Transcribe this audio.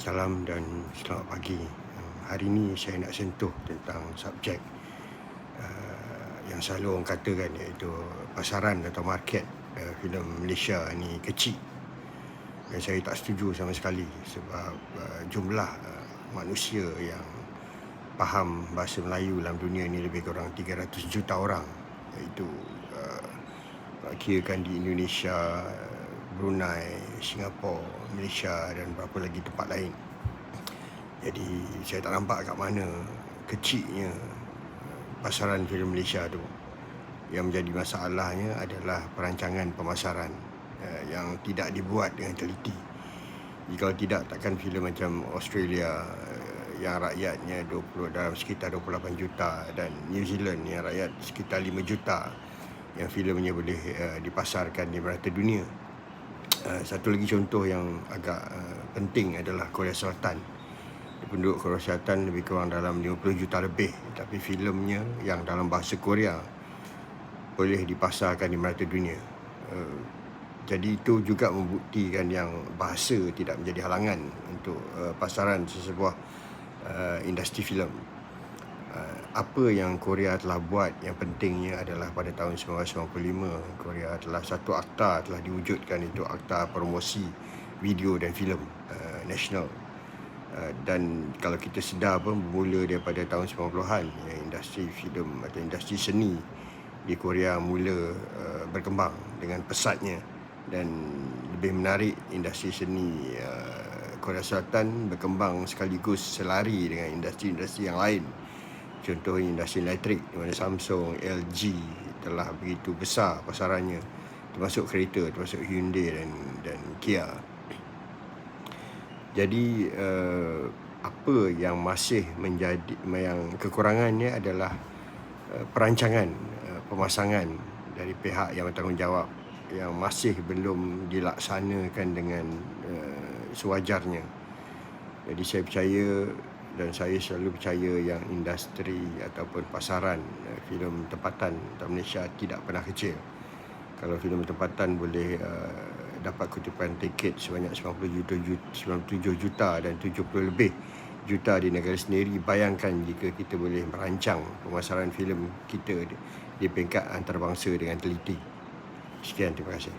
Salam dan selamat pagi. Hari ini saya nak sentuh tentang subjek yang selalu orang katakan, iaitu pasaran atau market filem Malaysia ni kecil. Dan saya tak setuju sama sekali, sebab jumlah manusia yang faham bahasa Melayu dalam dunia ni lebih kurang 300 juta orang, iaitu kirakan di Indonesia, Brunei, Singapura, Malaysia dan berapa lagi tempat lain. Jadi saya tak nampak kat mana kecilnya pasaran filem Malaysia tu. Yang menjadi masalahnya adalah perancangan pemasaran yang tidak dibuat dengan teliti. Jika tidak, takkan filem macam Australia yang rakyatnya dalam sekitar 28 juta dan New Zealand yang rakyat sekitar 5 juta yang filemnya boleh dipasarkan di merata dunia. Satu lagi contoh yang agak penting adalah Korea Selatan. Penduduk Korea Selatan lebih kurang dalam 50 juta lebih, tapi filemnya yang dalam bahasa Korea boleh dipasarkan di merata dunia. Jadi itu juga membuktikan yang bahasa tidak menjadi halangan untuk pasaran sesebuah industri filem. Apa yang Korea telah buat yang pentingnya adalah pada tahun 1995, Korea telah satu akta telah diwujudkan, itu Akta Promosi Video dan Filem Nasional. Dan kalau kita sedar pun, bermula daripada tahun 90-an, industri filem atau industri seni di Korea mula berkembang dengan pesatnya. Dan lebih menarik, industri seni Korea Selatan berkembang sekaligus selari dengan industri-industri yang lain. Contohnya industri elektrik, di mana Samsung, LG telah begitu besar pasarannya, termasuk kereta, termasuk Hyundai dan Kia. Jadi apa yang masih menjadi yang kekurangannya adalah perancangan pemasangan dari pihak yang bertanggungjawab, yang masih belum dilaksanakan dengan sewajarnya. Jadi saya percaya, dan saya selalu percaya, yang industri ataupun pasaran filem tempatan atau Malaysia tidak pernah kecil. Kalau filem tempatan boleh dapat kutipan tiket sebanyak 97 juta dan 70 lebih juta di negara sendiri, bayangkan jika kita boleh merancang pemasaran filem kita di peringkat antarabangsa dengan teliti. Sekian, terima kasih.